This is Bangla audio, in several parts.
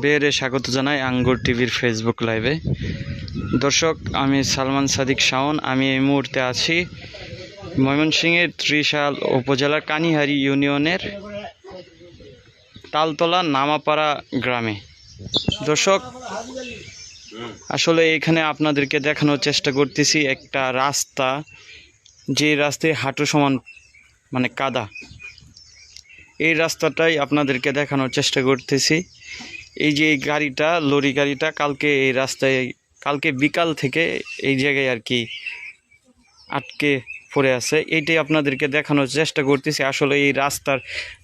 বেরে স্বাগত জানাই আঙ্গুর টিভির ফেসবুক লাইভে। দর্শক, আমি সালমান সাদিক শাওন। আমি এই মুহূর্তে আছি ময়মনসিংহের ত্রিশাল উপজেলার কানিহারি ইউনিয়নের তালতলা নামাপাড়া গ্রামে। দর্শক, আসলে এখানে আপনাদেরকে দেখানোর চেষ্টা করতেছি একটা রাস্তা, যে রাস্তায় হাঁটু সমান মানে কাদা। এই রাস্তাটাই আপনাদেরকে দেখানোর চেষ্টা করতেছি। এই যে এই গাড়িটা, লরি গাড়িটা কালকে এই রাস্তায়, কালকে বিকাল থেকে এই জায়গায় আর কি আটকে পড়ে আছে। এইটাই আপনাদেরকে দেখানোর চেষ্টা করতেছি। আসলে এই রাস্তার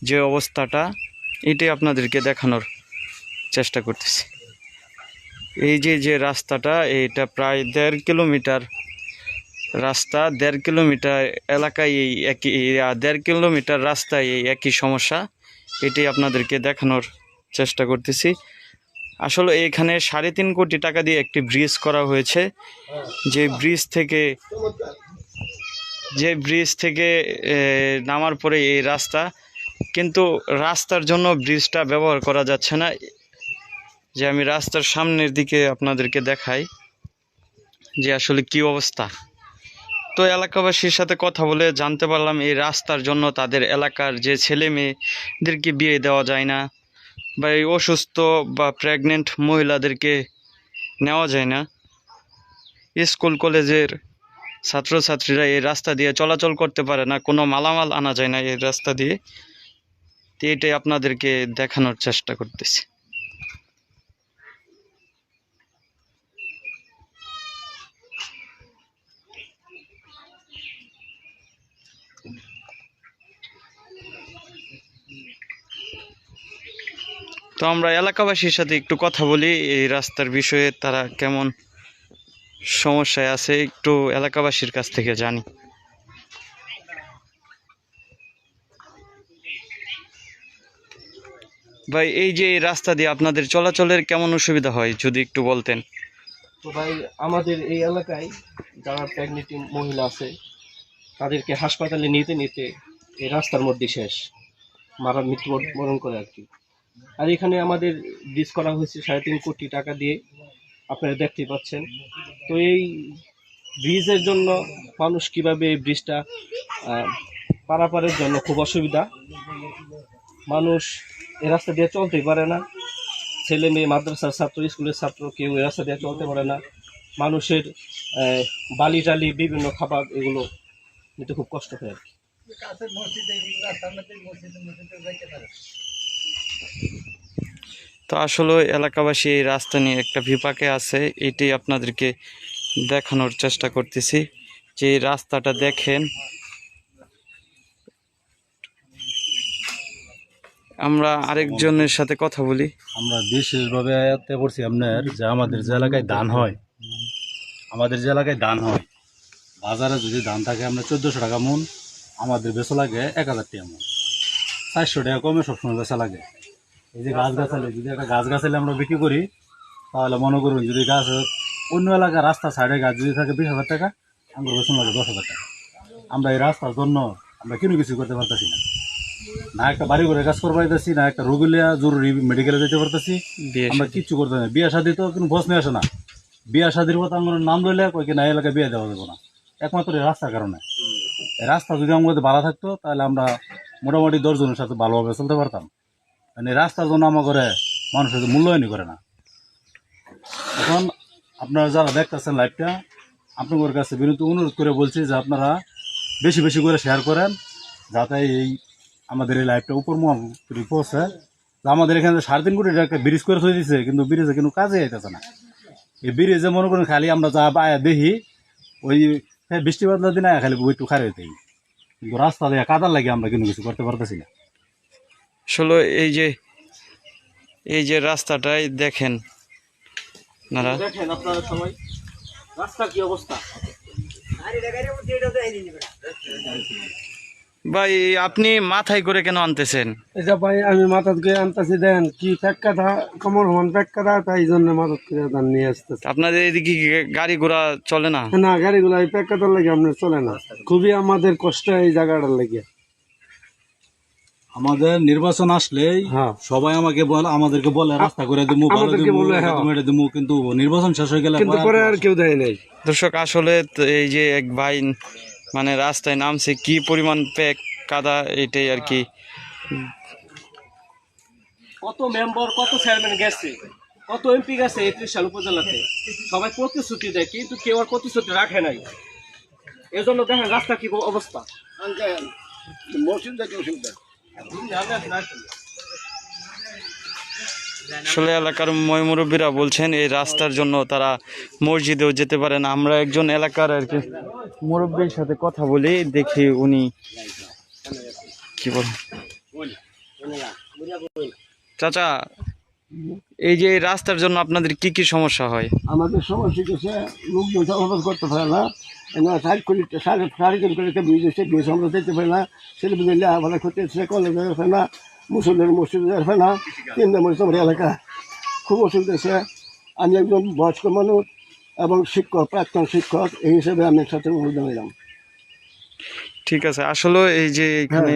যে অবস্থাটা, এটাই আপনাদেরকে দেখানোর চেষ্টা করতেছি। এই যে রাস্তাটা, এটা প্রায় 1.5 কিলোমিটার রাস্তা। 1.5 কিলোমিটার এলাকায় এই একই 1.5 কিলোমিটার রাস্তায় এই একই সমস্যা। এটাই আপনাদেরকে দেখানোর চেষ্টা করতেছি। আসলে এখানে 3.5 কোটি টাকা দিয়ে একটি ব্রিজ করা হয়েছে। যে ব্রিজ থেকে নামার পরে এই রাস্তা, কিন্তু রাস্তার জন্য ব্রিজটা ব্যবহার করা যাচ্ছে না। যে আমি রাস্তার সামনের দিকে আপনাদেরকে দেখাই যে আসলে কি অবস্থা। তো এলাকাবাসীর সাথে কথা বলে জানতে পারলাম এই রাস্তার জন্য তাদের এলাকার যে ছেলে মেয়েদেরকে বিয়ে দেওয়া যায় না, বা এই অসুস্থ বা প্রেগনেন্ট মহিলাদেরকে নেওয়া যায় না। স্কুল কলেজের ছাত্রছাত্রীরা এই রাস্তা দিয়ে চলাচল করতে পারে না, কোনো মালামাল আনা যায় না এই রাস্তা দিয়ে। তো এটাই আপনাদেরকে দেখানোর চেষ্টা করতেছি। তো আমরা এলাকাবাসীর সাথে একটু কথা বলি এই রাস্তার বিষয়ে, তারা কেমন সমস্যায় আছে একটু এলাকাবাসীর কাছ থেকে জানি। ভাই, এই যে এই রাস্তা দিয়ে আপনাদের চলাচলের কেমন অসুবিধা হয় যদি একটু বলতেন। তো ভাই, আমাদের এই এলাকায় যারা প্রেগনেন্ট মহিলা আছে তাদেরকে হাসপাতালে নিতে নিতে এই রাস্তার মধ্যে শেষ, মৃত্যুবরণ করে আর কি। আর এখানে আমাদের ব্রিজ করা হয়েছে 3.5 কোটি টাকা দিয়ে, আপনারা দেখতেই পাচ্ছেন। তো এই ব্রিজের জন্য মানুষ কিভাবে এই ব্রিজটা পারাপারের জন্য খুব অসুবিধা। মানুষ এই রাস্তা দিয়ে চলতেই পারে না। ছেলে মেয়ে, মাদ্রাসার ছাত্র, স্কুলের ছাত্র কেউ এই রাস্তা দিয়ে চলতে পারে না। মানুষের বালি টালি বিভিন্ন খাবার এগুলো নিতে খুব কষ্ট হয় আর কি। তো আসলে এলাকাবাসী এই রাস্তা নিয়ে একটা বিপাকে আছে। এটাই আপনাদেরকে দেখানোর চেষ্টা করতেছি যে এই রাস্তাটা দেখেন। আমরা আরেকজনের সাথে কথা বলি। আমরা বিশেষভাবে আয়ত্তে করছি আপনার যে আমাদের যে এলাকায় ধান হয়, বাজারে যদি ধান থাকে আমরা 1400 টাকা মন, আমাদের বেচা লাগে 1000 টাকা মন। 400 টাকা কমে সবসময় বেচা লাগে। এই যে গাছ গাছালি, যদি একটা গাছ গাছালি আমরা বিক্রি করি, তাহলে মনে করুন যদি গাছ অন্য এলাকার রাস্তা সাইডে গাছ যদি থাকে 20,000 টাকা, আমরা বেতন লাগে 10,000 টাকা। আমরা এই রাস্তার জন্য আমরা কোনো কিছু করতে পারতেছি না। না একটা বাড়ি করে কাজ করতে পারতেছি, না একটা রোগী লিয়া জরুরি মেডিকেলে যেতে পারতেছি। আমরা কিচ্ছু করতে না। বিয়ে শাদী তো কোনো প্রশ্নই আসে না। বিয়ে শাদীর কথা আমার নাম লইলে কই কি না এলাকায় বিয়ে দেওয়া যাবে না, একমাত্র এই রাস্তার কারণে। এই রাস্তা যদি আমাদের ভালো থাকতো তাহলে আমরা মোটামুটি 10 জনের সাথে ভালোভাবে চলতে পারতাম। মানে রাস্তার জন্য আমার ঘরে মানুষের মূল্যায়নই করে না। এখন আপনারা যারা দেখতেছেন লাইভটা, আপনাদের কাছে বিনীত অনুরোধ করে বলছি যে আপনারা বেশি বেশি করে শেয়ার করেন, যাতে এই আমাদের এই লাইভটা উপর পৌঁছে। আমাদের এখানে 3.5 কোটি টাকা একটা ব্রিজ করে থয়ে দিচ্ছে, কিন্তু ব্রিজে কোনো কাজে আইতেছে না। এই ব্রিজে মনে করেন খালি আমরা যা আয়া দেখি, ওই বৃষ্টি বাদলার দিন আয়া খালি একটু খারে হইতেই, কিন্তু রাস্তা দিয়ে কাদার লাগে আমরা কোনো কিছু করতে পারতেছি না। আসলে এই যে রাস্তাটাই দেখেন আপনারা সবাই রাস্তার কি অবস্থা। ভাই, আপনি মাথায় করে কেন আনতেছেন? এটা ভাই আমি মাথাত করে আনতেছি, দেন কি প্যাক্কাটা কমর হন প্যাক্কাটা, তাই জন্য মাথাত করে ধান নিয়ে আসতেছে। আপনাদের এদিকে কি গাড়ি ঘোড়া চলে না? না, গাড়িগুলো এই প্যাক্কাটার লাগে আপনার চলে না। খুবই আমাদের কষ্ট এই জায়গাটার লাগে। আমাদের নির্বাচন আসলেই হ্যাঁ। সবাই আমাদেরকে বলে রাস্তা করে দিমু, ভালো আমাদেরকে দিমু, বলে, এটা হ্যাঁ। দিমু, এটা দিমু, কিন্তু নির্বাচন শেষ হয়ে গেলে কিন্তু পরে আর কেউ দেয় নাই। দর্শক আসলে তো এই যে এক ভাই মানে রাস্তায় নামছে, কি পরিমাণ প্যাক কাদা এটাই আর কি। কত মেম্বার কত চেয়ারম্যান গেছে, কত এমপি গেছে ৩১ সাল উপজেলাতে, সবাই প্রতিশ্রুতি দেয় কিন্তু কেউ আর প্রতিশ্রুতি রাখে নাই। এজন্য দেখেন রাস্তা কি অবস্থা। আসলে এলাকার মুরব্বীরা বলছেন এই রাস্তার জন্য তারা মসজিদেও যেতে পারে না। আমরা একজন এলাকার আর কি মুরব্বীর সাথে কথা বলি, দেখি উনি কি বলেন। চাচা, এই যে এই রাস্তার জন্য আপনাদের কি কি সমস্যা হয়? আমাদের সমস্যা হচ্ছে লোকজন চলাচল করতে পারে না, সাড়ে 3 কোটি ব্রিজ হচ্ছে, ব্রিজ আমরা যেতে পারি না, ছেলেমেয়ে লেখাপড়া করতে কলেজে যাবে না, মুসলিমের মসজিদে যাবে না, 3 নম্বর আমার এলাকা খুব অসুবিধা হচ্ছে। আমি একজন বয়স্ক মানুষ এবং শিক্ষক, প্রাক্তন শিক্ষক, এই হিসেবে আমি সাথে অনুদান নিলাম। ঠিক আছে, আসলে এই যে এখানে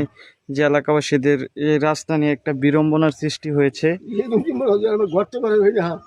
যে এলাকাবাসীদের এই রাস্তা নিয়ে একটা বিড়ম্বনার সৃষ্টি হয়েছে। এরকম কি মনে হয় যে আমার ঘরটা করে হয়ে যায়